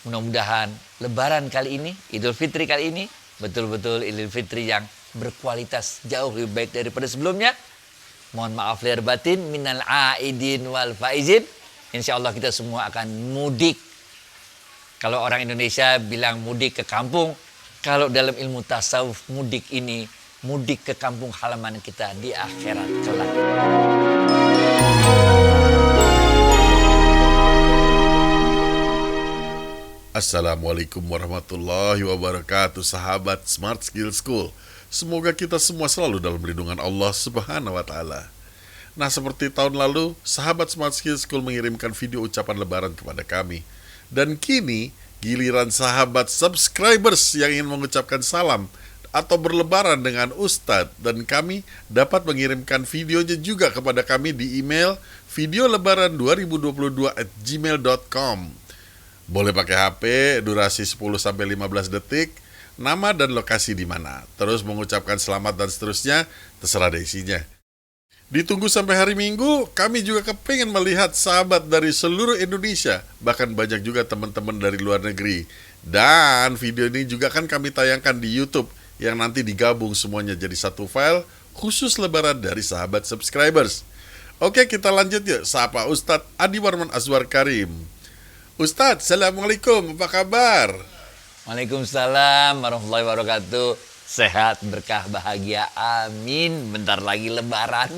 Mudah-mudahan Lebaran kali ini, Idul Fitri kali ini, betul-betul Idul Fitri yang berkualitas jauh lebih baik daripada sebelumnya. Mohon maaf lahir batin, minal aidin wal faizin. Insya Allah kita semua akan mudik. Kalau orang Indonesia bilang mudik ke kampung, kalau dalam ilmu tasawuf mudik ini, mudik ke kampung halaman kita di akhirat kelak. Assalamualaikum warahmatullahi wabarakatuh, sahabat Smart Skill School. Semoga kita semua selalu dalam lindungan Allah Subhanahu wa Ta'ala. Nah, seperti tahun lalu, sahabat Smart Skill School mengirimkan video ucapan Lebaran kepada kami. Dan kini, giliran sahabat subscribers yang ingin mengucapkan salam atau berlebaran dengan Ustadz, dan kami dapat mengirimkan videonya juga kepada kami di email videolebaran2022@gmail.com. Boleh pakai HP, durasi 10-15 detik, nama dan lokasi di mana. Terus mengucapkan selamat dan seterusnya, terserah deh isinya. Ditunggu sampai hari Minggu, kami juga kepingin melihat sahabat dari seluruh Indonesia, bahkan banyak juga teman-teman dari luar negeri. Dan video ini juga akan kami tayangkan di YouTube, yang nanti digabung semuanya jadi satu file, khusus Lebaran dari sahabat subscribers. Oke, kita lanjut yuk, sapa Ustadz Adi Warman Azwar Karim. Ustadz, Assalamualaikum, apa kabar? Waalaikumsalam warahmatullahi wabarakatuh. Sehat, berkah, bahagia, amin. Bentar lagi Lebaran.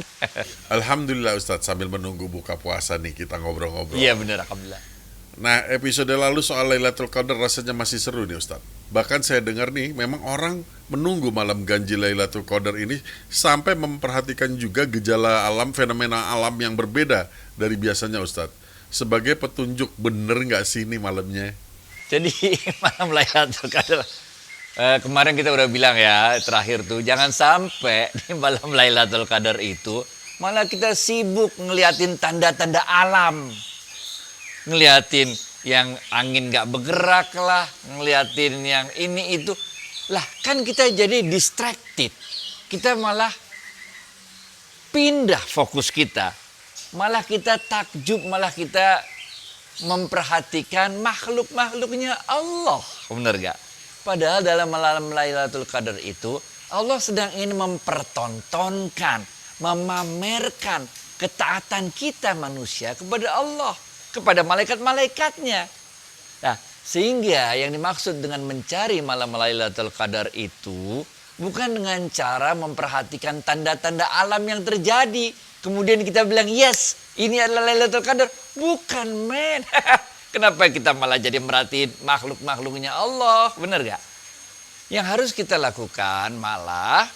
Alhamdulillah Ustadz, sambil menunggu buka puasa nih kita ngobrol-ngobrol. Iya benar, alhamdulillah. Nah, episode lalu soal Lailatul Qadar rasanya masih seru nih Ustadz. Bahkan saya dengar nih, memang orang menunggu malam ganjil Lailatul Qadar ini sampai memperhatikan juga gejala alam, fenomena alam yang berbeda dari biasanya Ustadz. Sebagai petunjuk, bener nggak sih ini malamnya? Jadi malam Lailatul Qadar, kemarin kita udah bilang ya, terakhir tuh, jangan sampai di malam Lailatul Qadar itu malah kita sibuk ngeliatin tanda-tanda alam. Ngeliatin yang angin nggak bergerak lah, ngeliatin yang ini itu. Lah kan kita jadi distracted. Kita malah pindah fokus kita. Malah kita takjub, malah kita memperhatikan makhluk-makhluknya Allah. Benar gak? Padahal dalam malam Lailatul Qadar itu Allah sedang ingin mempertontonkan, memamerkan ketaatan kita manusia kepada Allah, kepada malaikat-malaikatnya. Nah, sehingga yang dimaksud dengan mencari malam Lailatul Qadar itu bukan dengan cara memperhatikan tanda-tanda alam yang terjadi. Kemudian kita bilang, yes, ini adalah Lailatul Qadar. Bukan, men. Kenapa kita malah jadi merhatiin makhluk-makhluknya Allah? Benar gak? Yang harus kita lakukan malah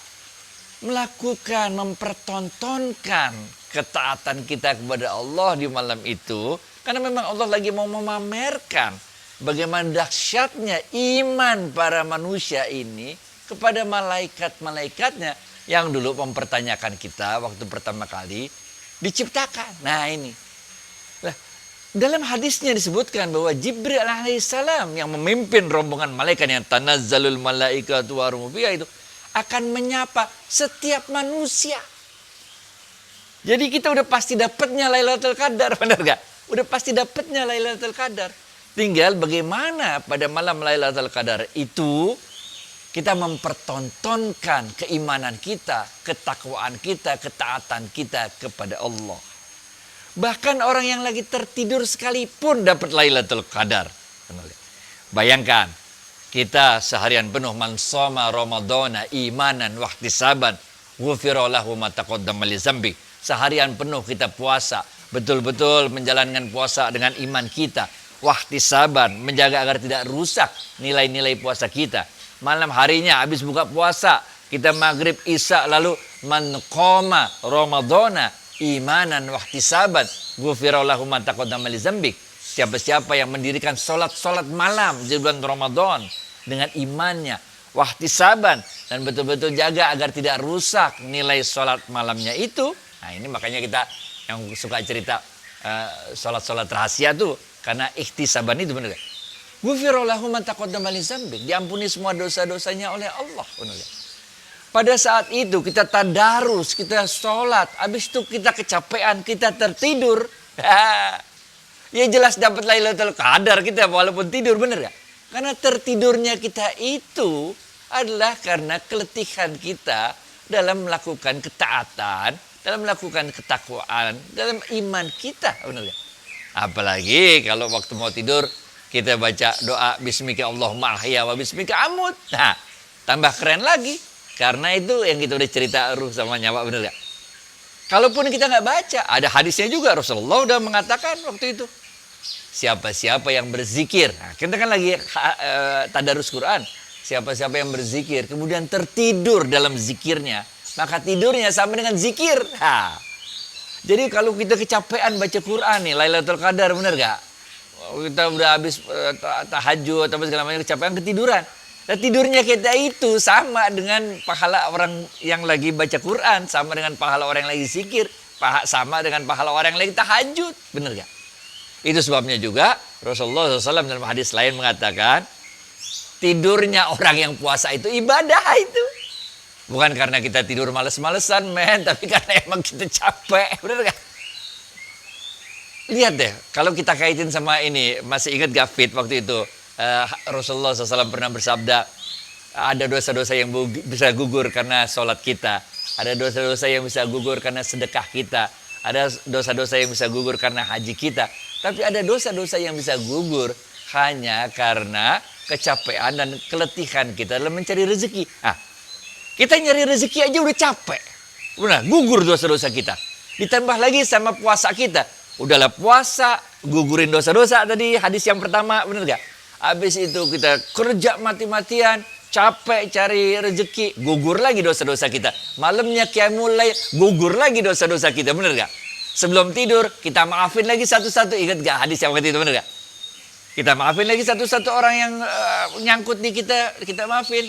melakukan, mempertontonkan ketaatan kita kepada Allah di malam itu. Karena memang Allah lagi mau memamerkan bagaimana dahsyatnya iman para manusia ini kepada malaikat-malaikatnya yang dulu mempertanyakan kita waktu pertama kali diciptakan. Nah ini. Nah, dalam hadisnya disebutkan bahwa Jibril alaihissalam yang memimpin rombongan malaikat yang tanazzalul malaikatu waruhu fiha itu akan menyapa setiap manusia. Jadi kita udah pasti dapatnya Lailatul Qadar, benar gak? Udah pasti dapatnya Lailatul Qadar. Tinggal bagaimana pada malam Lailatul Qadar itu kita mempertontonkan keimanan kita, ketakwaan kita, ketaatan kita kepada Allah. Bahkan orang yang lagi tertidur sekalipun dapat Lailatul Qadar. Bayangkan, kita seharian penuh man shoma ramadhana imanan wa ihtisaban ghufira lahu ma taqaddama li dzambi. Seharian penuh kita puasa, betul-betul menjalankan puasa dengan iman kita, wa ihtisaban, menjaga agar tidak rusak nilai-nilai puasa kita. Malam harinya habis buka puasa, kita maghrib isya lalu man qoma ramadhana imanan wa ihtisaban ghufira lahu ma taqaddama li dzambik. Siapa-siapa yang mendirikan salat malam di bulan Ramadan dengan imannya wa ihtisaban dan betul-betul jaga agar tidak rusak nilai salat malamnya itu. Nah, ini makanya kita yang suka cerita salat-salat rahasia tuh karena ihtisaban itu benar. Ghufira lahu ma taqaddama li dzambik, diampuni semua dosa-dosanya oleh Allah. Pada saat itu kita tadarus, kita sholat, habis itu kita kecapean, kita tertidur. Ya jelas dapat Lailatul Qadar kita walaupun tidur, bener gak? Karena tertidurnya kita itu adalah karena keletihan kita dalam melakukan ketaatan, dalam melakukan ketakwaan, dalam iman kita, bener gak? Apalagi kalau waktu mau tidur kita baca doa Bismika Allahumma ahya wa bismika amut. Nah, tambah keren lagi. Karena itu yang kita udah cerita ruh sama nyawa, bener gak? Kalaupun kita nggak baca, ada hadisnya juga. Rasulullah udah mengatakan waktu itu. Siapa-siapa yang berzikir. Nah, kita kan lagi tadarus Quran. Siapa-siapa yang berzikir, kemudian tertidur dalam zikirnya. Maka tidurnya sama dengan zikir. Nah, jadi kalau kita kecapean baca Quran nih, Lailatul Qadar, bener gak? Kita udah habis tahajud atau segala macam, kecapean, ketiduran. Dan tidurnya kita itu sama dengan pahala orang yang lagi baca Quran, sama dengan pahala orang yang lagi zikir, sama dengan pahala orang yang lagi tahajud, bener gak? Itu sebabnya juga Rasulullah SAW dalam hadis lain mengatakan, tidurnya orang yang puasa itu ibadah itu. Bukan karena kita tidur males-malesan, men, tapi karena emang kita capek, bener gak? Lihat deh, kalau kita kaitin sama ini, masih ingat gak Fit waktu itu? Rasulullah SAW pernah bersabda, ada dosa-dosa yang bisa gugur karena sholat kita. Ada dosa-dosa yang bisa gugur karena sedekah kita. Ada dosa-dosa yang bisa gugur karena haji kita. Tapi ada dosa-dosa yang bisa gugur hanya karena kecapean dan keletihan kita dalam mencari rezeki. Nah, kita nyari rezeki aja udah capek. Benar, gugur dosa-dosa kita. Ditambah lagi sama puasa kita. Udahlah puasa, gugurin dosa-dosa tadi hadis yang pertama, benar gak? Habis itu kita kerja mati-matian, capek cari rezeki, gugur lagi dosa-dosa kita. Malamnya qiyamul lail, gugur lagi dosa-dosa kita, benar gak? Sebelum tidur, kita maafin lagi satu-satu. Ingat gak hadis yang waktu itu, benar gak? Kita maafin lagi satu-satu orang yang nyangkut di kita maafin.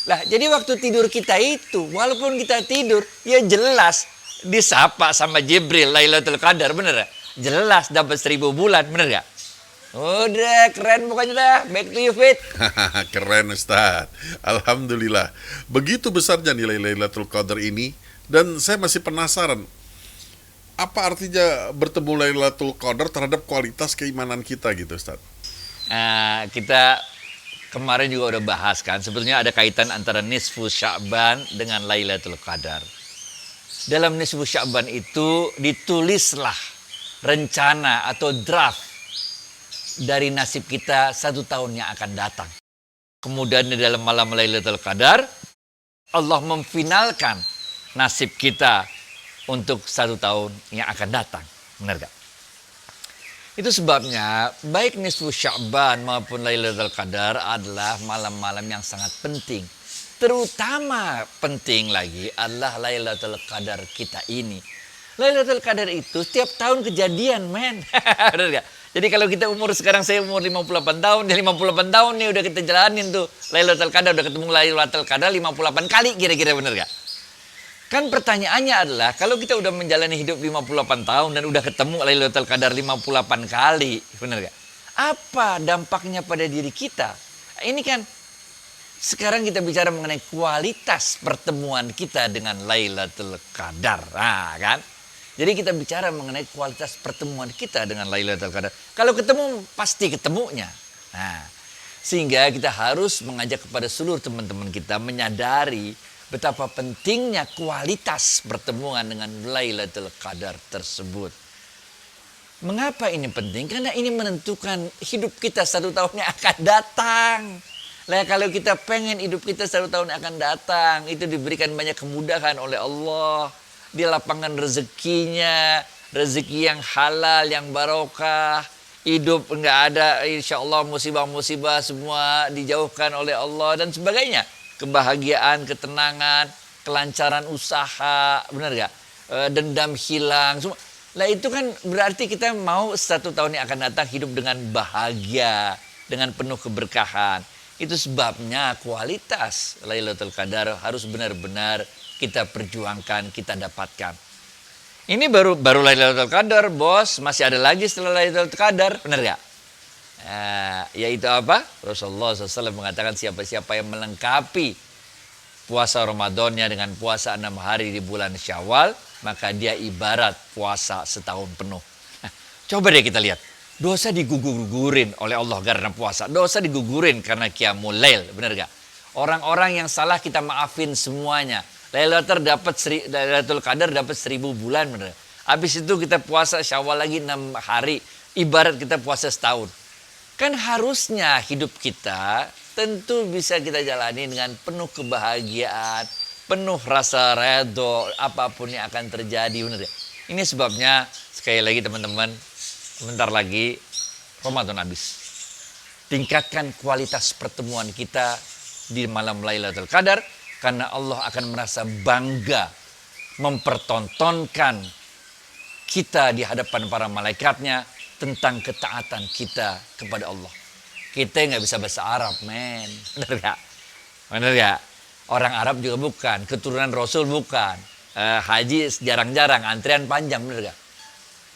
Lah, jadi waktu tidur kita itu, walaupun kita tidur, ya jelas disapa sama Jibril, Lailatul Qadar, bener gak? Jelas dapat 1000 bulan, bener gak? Udah, keren pokoknya dah. Back to you, Fit. Keren, Ustaz. Alhamdulillah. Begitu besarnya nilai Lailatul Qadar ini, dan saya masih penasaran, apa artinya bertemu Lailatul Qadar terhadap kualitas keimanan kita gitu, Ustaz? Kita kemarin juga udah bahas kan, sebetulnya ada kaitan antara nisfu Sya'ban dengan Lailatul Qadar. Dalam nisfu Sya'ban itu ditulislah rencana atau draft dari nasib kita 1 tahun yang akan datang. Kemudian di dalam malam Lailatul Qadar, Allah memfinalkan nasib kita untuk 1 tahun yang akan datang. Benar gak? Itu sebabnya baik nisfu Sya'ban maupun Lailatul Qadar adalah malam-malam yang sangat penting. Terutama penting lagi adalah Lailatul Qadar kita ini. Lailatul Qadar itu setiap tahun kejadian, men. Benar gak? Jadi kalau kita umur sekarang, saya umur 58 tahun, ya 58 tahun nih udah kita jalanin tuh Lailatul Qadar, udah ketemu Lailatul Qadar 58 kali kira-kira, bener gak? Kan pertanyaannya adalah, kalau kita udah menjalani hidup 58 tahun dan udah ketemu Lailatul Qadar 58 kali, bener gak? Apa dampaknya pada diri kita? Ini kan, sekarang kita bicara mengenai kualitas pertemuan kita dengan Lailatul Qadar, nah kan? Jadi kita bicara mengenai kualitas pertemuan kita dengan Lailatul Qadar. Kalau ketemu, pasti ketemunya. Nah, sehingga kita harus mengajak kepada seluruh teman-teman kita menyadari betapa pentingnya kualitas pertemuan dengan Lailatul Qadar tersebut. Mengapa ini penting? Karena ini menentukan hidup kita 1 tahun yang akan datang. Nah, kalau kita pengen hidup kita 1 tahun yang akan datang, itu diberikan banyak kemudahan oleh Allah. Di lapangan rezekinya, rezeki yang halal, yang barokah, hidup enggak ada, insya Allah musibah-musibah semua dijauhkan oleh Allah dan sebagainya. Kebahagiaan, ketenangan, kelancaran usaha, benar gak? Dendam hilang, semua. Lah itu kan berarti kita mau 1 tahun yang akan datang hidup dengan bahagia, dengan penuh keberkahan. Itu sebabnya kualitas Lailatul Qadar harus benar-benar kita perjuangkan, kita dapatkan. Ini baru Lailatul Qadar, bos. Masih ada lagi setelah Lailatul Qadar, benar gak? Yaitu apa? Rasulullah SAW mengatakan siapa-siapa yang melengkapi puasa Ramadannya dengan puasa 6 hari di bulan Syawal, maka dia ibarat puasa setahun penuh. Coba deh kita lihat. Dosa digugurin oleh Allah karena puasa. Dosa digugurin karena qiyamul lail. Benar gak? Orang-orang yang salah kita maafin semuanya. Lailatul Qadar dapat 1000 bulan. Benar. Habis itu kita puasa Syawal lagi 6 hari. Ibarat kita puasa setahun. Kan harusnya hidup kita tentu bisa kita jalani dengan penuh kebahagiaan. Penuh rasa redho. Apapun yang akan terjadi. Benar gak? Ini sebabnya sekali lagi teman-teman. Sebentar lagi Ramadan habis. Tingkatkan kualitas pertemuan kita di malam Lailatul Qadar karena Allah akan merasa bangga mempertontonkan kita di hadapan para malaikatnya tentang ketaatan kita kepada Allah. Kita nggak bisa bahasa Arab, men. Benar gak? Benar gak? Orang Arab juga bukan, keturunan Rasul bukan. Haji jarang-jarang, antrian panjang, benar gak?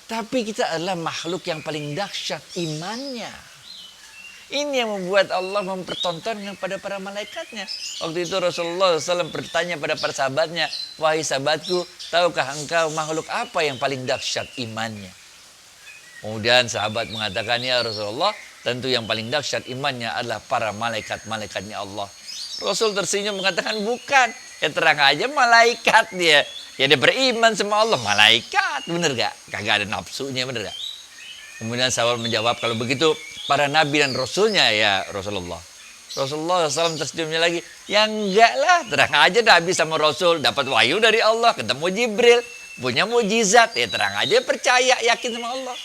Tapi kita adalah makhluk yang paling dahsyat imannya. Ini yang membuat Allah mempertontonkan kepada para malaikatnya. Waktu itu Rasulullah SAW bertanya pada para sahabatnya, wahai sahabatku, tahukah engkau makhluk apa yang paling dahsyat imannya? Kemudian sahabat mengatakan, ya Rasulullah, tentu yang paling dahsyat imannya adalah para malaikat-malaikatnya Allah. Rasul tersenyum mengatakan, bukan. Ya terang aja malaikat dia. Ya dia beriman sama Allah, malaikat, bener gak? Kagak ada nafsunya, bener gak? Kemudian sahabat menjawab, kalau begitu para nabi dan rasulnya ya Rasulullah. Rasulullah SAW tersenyumnya lagi, ya enggak lah, terang aja nabi sama rasul dapat wahyu dari Allah, ketemu Jibril, punya mujizat, ya terang aja percaya, yakin sama Allah.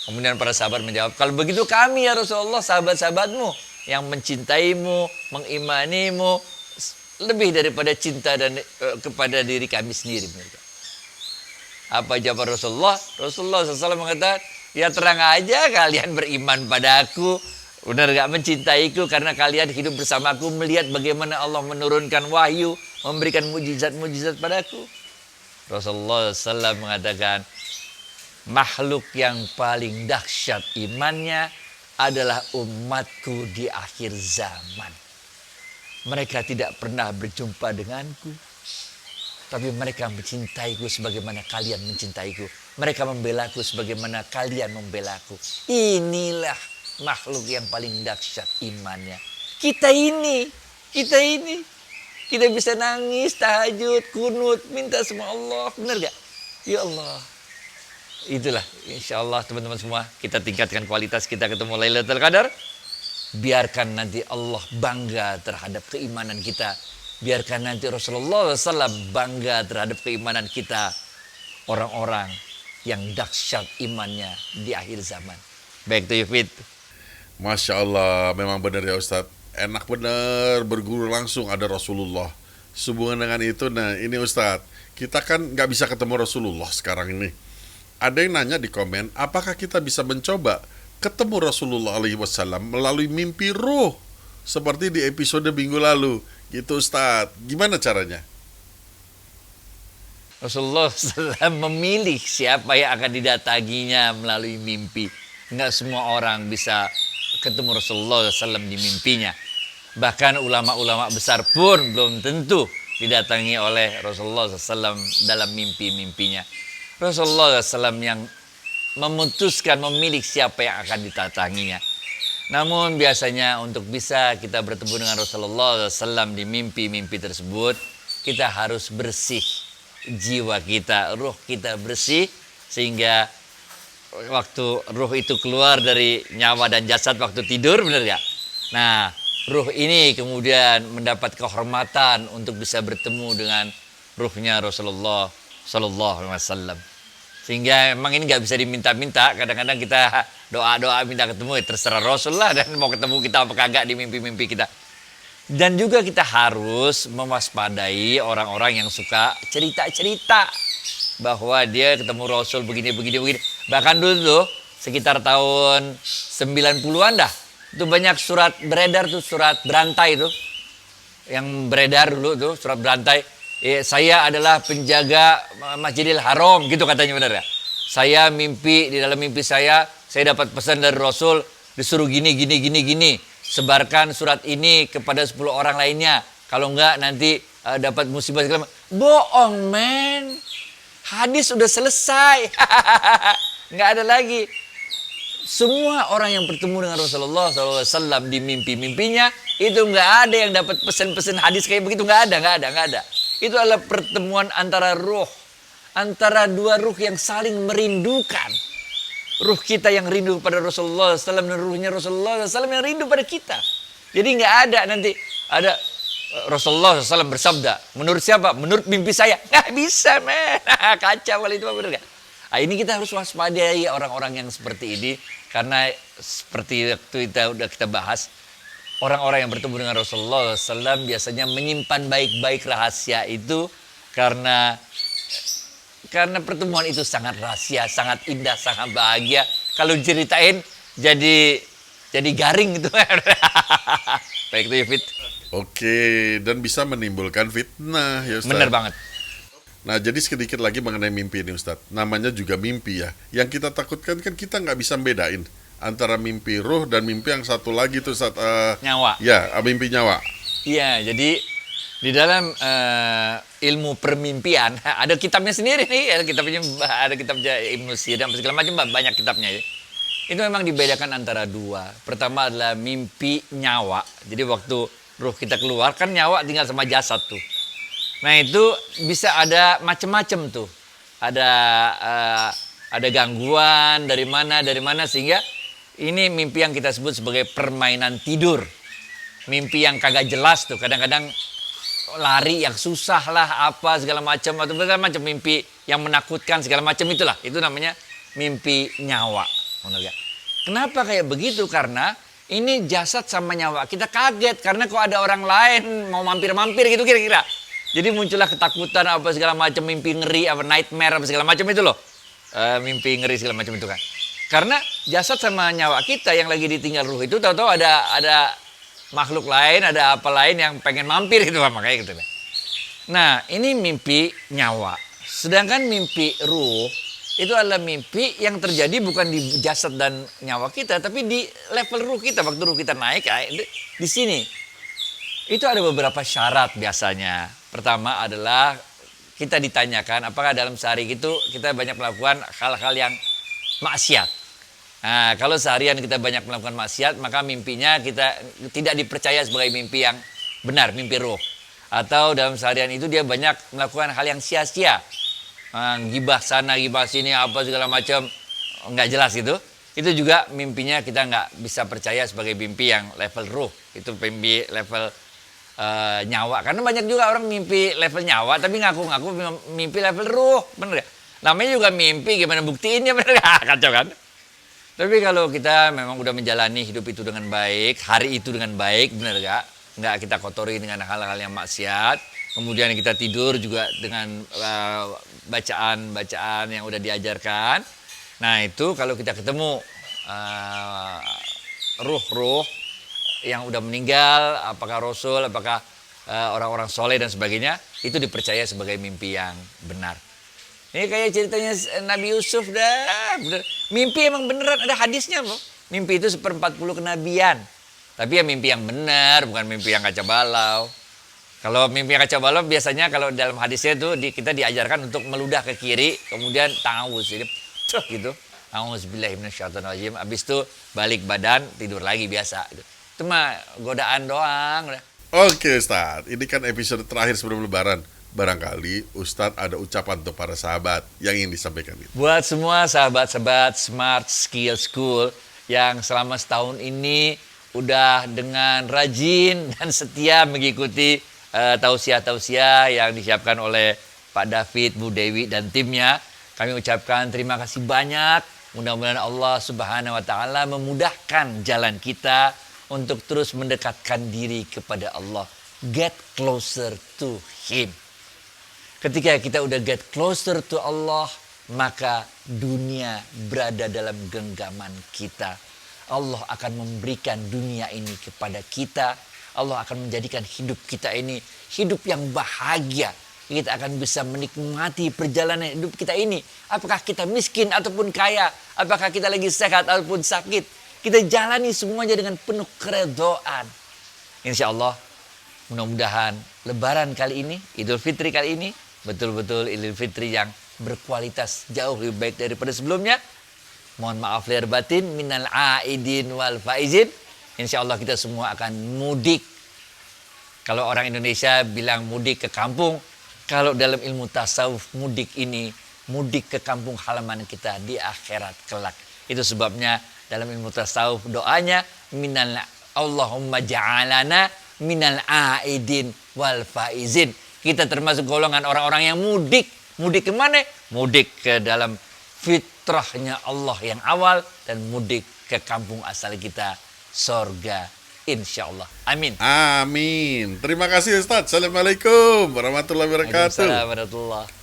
Kemudian para sahabat menjawab, kalau begitu kami ya Rasulullah, sahabat-sahabatmu yang mencintaimu, mengimanimu, lebih daripada cinta dan kepada diri kami sendiri. Apa jawab Rasulullah? Rasulullah SAW mengatakan, ya terang aja kalian beriman padaku, benar gak, mencintaiku karena kalian hidup bersamaku, melihat bagaimana Allah menurunkan wahyu, memberikan mujizat-mujizat padaku. Rasulullah SAW mengatakan, makhluk yang paling dahsyat imannya adalah umatku di akhir zaman. Mereka tidak pernah berjumpa denganku, tapi mereka mencintaiku sebagaimana kalian mencintaiku. Mereka membelaku sebagaimana kalian membelaku. Inilah makhluk yang paling dahsyat imannya. Kita ini. Kita bisa nangis, tahajud, kunut, minta sama Allah. Benar gak? Ya Allah. Itulah, insya Allah teman-teman semua, kita tingkatkan kualitas kita ketemu Lailatul Qadar. Biarkan nanti Allah bangga terhadap keimanan kita. Biarkan nanti Rasulullah SAW bangga terhadap keimanan kita. Orang-orang yang dahsyat imannya di akhir zaman. Baik to you, Fit. Masya Allah, memang benar ya Ustadz. Enak benar berguru langsung ada Rasulullah. Sehubungan dengan itu, nah ini Ustadz, kita kan nggak bisa ketemu Rasulullah sekarang ini. Ada yang nanya di komen, apakah kita bisa mencoba ketemu Rasulullah SAW melalui mimpi ruh seperti di episode minggu lalu, gitu Ustadz. Gimana caranya? Rasulullah SAW memilih siapa yang akan didatanginya melalui mimpi. Enggak semua orang bisa ketemu Rasulullah SAW di mimpinya. Bahkan ulama-ulama besar pun belum tentu didatangi oleh Rasulullah SAW dalam mimpi-mimpinya. Rasulullah SAW yang memutuskan, memilih siapa yang akan didatanginya. Namun biasanya untuk bisa kita bertemu dengan Rasulullah SAW di mimpi-mimpi tersebut, kita harus bersih jiwa kita, ruh kita bersih, sehingga waktu ruh itu keluar dari nyawa dan jasad waktu tidur, benar gak? Nah, ruh ini kemudian mendapat kehormatan untuk bisa bertemu dengan ruhnya Rasulullah SAW. Sehingga emang ini nggak bisa diminta-minta. Kadang-kadang kita doa-doa minta ketemu, ya terserah Rasul lah, dan mau ketemu kita apa kagak di mimpi-mimpi kita. Dan juga kita harus mewaspadai orang-orang yang suka cerita-cerita bahwa dia ketemu Rasul begini. Bahkan dulu tuh sekitar tahun 90-an dah, itu banyak surat beredar tuh, surat berantai tuh, yang beredar dulu tuh, surat berantai. Saya adalah penjaga Masjidil Haram, gitu katanya, benar ya. Saya mimpi, di dalam mimpi saya dapat pesan dari Rasul, disuruh gini. Sebarkan surat ini kepada 10 orang lainnya. Kalau enggak nanti dapat musibah segala macam. Bohong, men. Hadis udah selesai. Enggak ada lagi. semua orang yang bertemu dengan Rasulullah SAW di mimpi-mimpinya itu nggak ada yang dapat pesan-pesan hadis kayak begitu, nggak ada. Itu adalah pertemuan antara ruh, antara dua ruh yang saling merindukan. Ruh kita yang rindu pada Rasulullah SAW dan ruhnya Rasulullah SAW yang rindu pada kita. Jadi nggak ada nanti ada Rasulullah SAW bersabda, menurut siapa? Menurut mimpi saya. Nggak bisa, men. Kacau kali itu, bener nggak? Nah, ini kita harus waspadai orang-orang yang seperti ini, karena seperti waktu kita bahas, orang-orang yang bertemu dengan Rasulullah SAW biasanya menyimpan baik-baik rahasia itu karena pertemuan itu sangat rahasia, sangat indah, sangat bahagia. Kalau diceritain jadi garing gitu. Baik itu ya, Fit. Oke, dan bisa menimbulkan fitnah ya Ustaz. Bener banget. Nah, jadi sedikit lagi mengenai mimpi ini Ustadz. Namanya juga mimpi ya. Yang kita takutkan kan kita nggak bisa bedain antara mimpi ruh dan mimpi yang satu lagi tuh Ustadz. Nyawa. Ya, mimpi nyawa. Iya, jadi di dalam ilmu permimpian ada kitabnya sendiri nih. Ada kitabnya Ibnu Sina dan segala macam, banyak kitabnya ya. Itu memang dibedakan antara dua. Pertama adalah mimpi nyawa. Jadi waktu ruh kita keluar kan nyawa tinggal sama jasad tuh. Nah itu bisa ada macam-macam tuh, ada gangguan dari mana sehingga ini mimpi yang kita sebut sebagai permainan tidur, mimpi yang kagak jelas tuh, kadang-kadang lari yang susah lah apa segala macam atau segala macam mimpi yang menakutkan segala macam itulah, itu namanya mimpi nyawa. Kenapa kayak begitu? Karena ini jasad sama nyawa kita kaget karena kok ada orang lain mau mampir-mampir gitu kira-kira. Jadi muncullah ketakutan apa segala macam, mimpi ngeri, apa nightmare apa segala macam itu loh. Mimpi ngeri segala macam itu kan. Karena jasad sama nyawa kita yang lagi ditinggal ruh itu tahu-tahu ada makhluk lain, ada apa lain yang pengen mampir gitu, makanya gitu. Nah, ini mimpi nyawa. Sedangkan mimpi ruh itu adalah mimpi yang terjadi bukan di jasad dan nyawa kita, tapi di level ruh kita. Waktu ruh kita naik di sini. Itu ada beberapa syarat biasanya. Pertama adalah kita ditanyakan apakah dalam sehari itu kita banyak melakukan hal-hal yang maksiat. Nah, kalau seharian kita banyak melakukan maksiat, maka mimpinya kita tidak dipercaya sebagai mimpi yang benar, mimpi ruh. Atau dalam seharian itu dia banyak melakukan hal yang sia-sia. Gibah sana, gibah sini, apa segala macam, nggak jelas gitu. Itu juga mimpinya kita nggak bisa percaya sebagai mimpi yang level ruh. Itu mimpi level nyawa. Karena banyak juga orang mimpi level nyawa tapi ngaku-ngaku mimpi level ruh, bener gak? Namanya juga mimpi, gimana buktiinnya, bener gak? Kacau kan? Tapi kalau kita memang udah menjalani hidup itu dengan baik, hari itu dengan baik, bener gak? Nggak kita kotori dengan hal-hal yang maksiat. Kemudian kita tidur juga dengan bacaan-bacaan yang udah diajarkan. Nah itu kalau kita ketemu ruh-ruh yang udah meninggal, apakah Rasul, apakah orang-orang soleh dan sebagainya, itu dipercaya sebagai mimpi yang benar. Ini kayak ceritanya Nabi Yusuf dah, bener. Mimpi emang beneran, ada hadisnya loh. Mimpi itu 1/40 kenabian. Tapi ya mimpi yang benar, bukan mimpi yang kacau balau. Kalau mimpi yang kacau balau biasanya kalau dalam hadisnya itu kita diajarkan untuk meludah ke kiri, kemudian ta'awuz gitu. A'udzubillahi minasyaitonirrajim. Habis itu balik badan, tidur lagi biasa gitu. Itu mah godaan doang. Oke Ustadz, ini kan episode terakhir sebelum lebaran. Barangkali Ustadz ada ucapan untuk para sahabat yang ingin disampaikan. Buat semua sahabat-sahabat Smart Skill School yang selama setahun ini udah dengan rajin dan setia mengikuti tausiah-tausiah yang disiapkan oleh Pak David, Bu Dewi dan timnya. Kami ucapkan terima kasih banyak. Mudah-mudahan Allah Subhanahu wa taala memudahkan jalan kita untuk terus mendekatkan diri kepada Allah. Get closer to Him. Ketika kita udah get closer to Allah, maka dunia berada dalam genggaman kita. Allah akan memberikan dunia ini kepada kita. Allah akan menjadikan hidup kita ini hidup yang bahagia. Kita akan bisa menikmati perjalanan hidup kita ini. Apakah kita miskin ataupun kaya, apakah kita lagi sehat ataupun sakit, kita jalani semuanya dengan penuh keredoan. Insya Allah, mudah-mudahan Lebaran kali ini, Idul Fitri kali ini, betul-betul Idul Fitri yang berkualitas jauh lebih baik daripada sebelumnya. Mohon maaf lahir batin, minal aidin wal faizin. Insya Allah kita semua akan mudik. Kalau orang Indonesia bilang mudik ke kampung, kalau dalam ilmu tasawuf mudik ini mudik ke kampung halaman kita di akhirat kelak. Itu sebabnya dalam ilmu tasawuf doanya minal Allahumma ja'alana minal aidin wal faizin. Kita termasuk golongan orang-orang yang mudik. Mudik kemana? Mudik ke dalam fitrahnya Allah yang awal dan mudik ke kampung asal kita, sorga insya Allah. Amin. Amin. Terima kasih Ustadz. Assalamualaikum warahmatullahi wabarakatuh. Waalaikumsalam warahmatullahi